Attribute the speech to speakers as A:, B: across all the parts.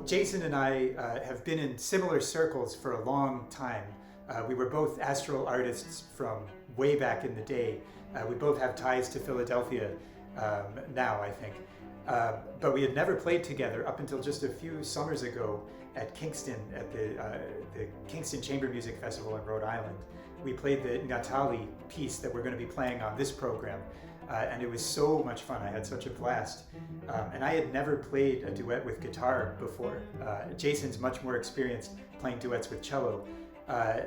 A: Jason and I have been in similar circles for a long time. We were both astral artists from way back in the day. We both have ties to Philadelphia now, I think. But we had never played together up until just a few summers ago at Kingston, at the Kingston Chamber Music Festival in Rhode Island. We played the Gnattali piece that we're going to be playing on this program. And it was so much fun. I had such a blast. And I had never played a duet with guitar before. Jason's much more experienced playing duets with cello.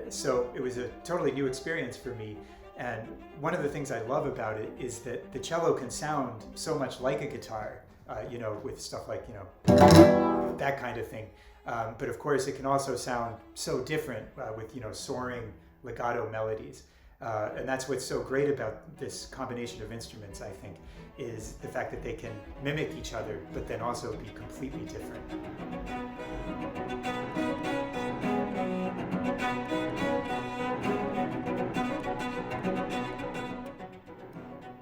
A: So it was a totally new experience for me. And one of the things I love about it is that the cello can sound so much like a guitar, you know, with stuff like, you know, that kind of thing. But of course, it can also sound so different with, you know, soaring legato melodies. And that's what's so great about this combination of instruments, I think, is the fact that they can mimic each other, but then also be completely different.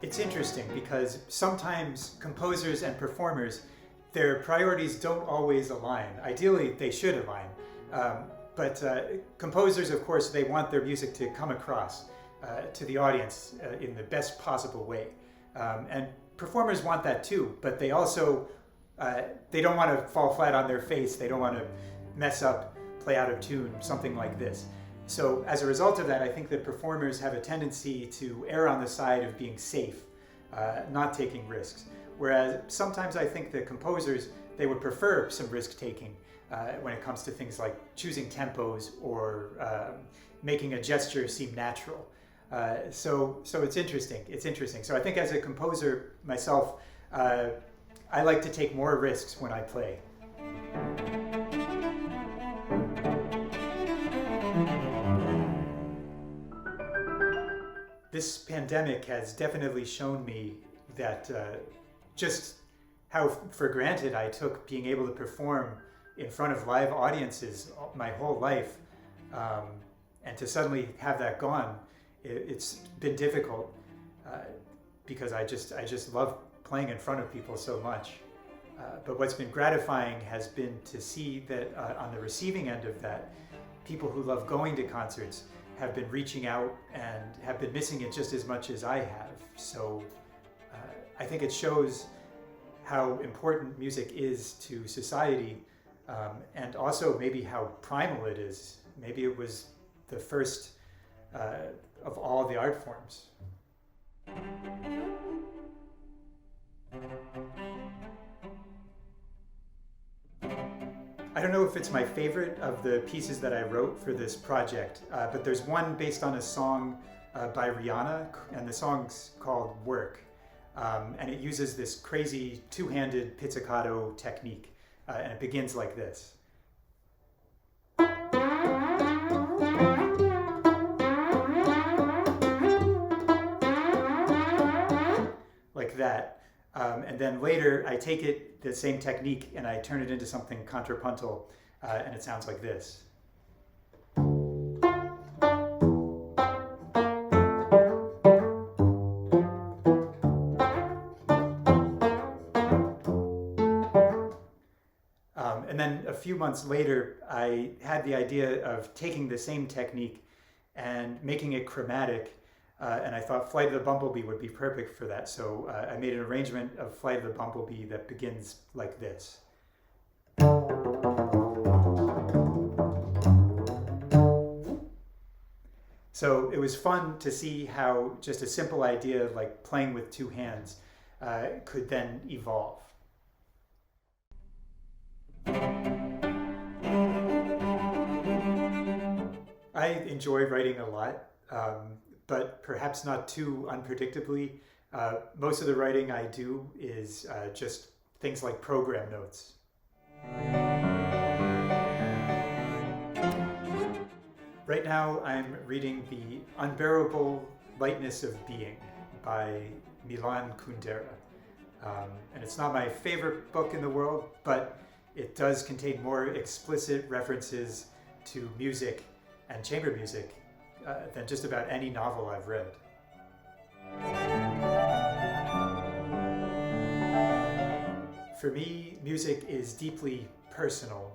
A: It's interesting because sometimes composers and performers, their priorities don't always align. Ideally, they should align. But composers, of course, they want their music to come across to the audience in the best possible way. And performers want that too, but they also, they don't want to fall flat on their face. They don't want to mess up, play out of tune, something like this. So as a result of that, I think that performers have a tendency to err on the side of being safe, not taking risks. Whereas sometimes I think that composers, they would prefer some risk-taking when it comes to things like choosing tempos or making a gesture seem natural. So it's interesting. It's interesting. So I think as a composer myself, I like to take more risks when I play. This pandemic has definitely shown me that just how for granted I took being able to perform in front of live audiences my whole life, and to suddenly have that gone, it's been difficult because I just love playing in front of people so much. But what's been gratifying has been to see that on the receiving end of that, people who love going to concerts have been reaching out and have been missing it just as much as I have. So I think it shows how important music is to society, and also maybe how primal it is. Maybe it was the first of all the art forms. I don't know if it's my favorite of the pieces that I wrote for this project, but there's one based on a song by Rihanna, and the song's called Work. And it uses this crazy two-handed pizzicato technique, and it begins like this. Like that. And then later I take it, the same technique, and I turn it into something contrapuntal, and it sounds like this. And then a few months later, I had the idea of taking the same technique and making it chromatic. And I thought Flight of the Bumblebee would be perfect for that. So I made an arrangement of Flight of the Bumblebee that begins like this. So it was fun to see how just a simple idea like playing with two hands could then evolve. I enjoy writing a lot. But perhaps not too unpredictably. Most of the writing I do is just things like program notes. Right now I'm reading The Unbearable Lightness of Being by Milan Kundera. And it's not my favorite book in the world, but it does contain more explicit references to music and chamber music than just about any novel I've read. For me, music is deeply personal.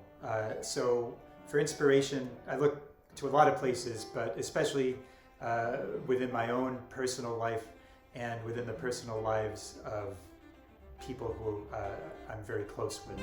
A: So for inspiration, I look to a lot of places, but especially within my own personal life and within the personal lives of people who I'm very close with.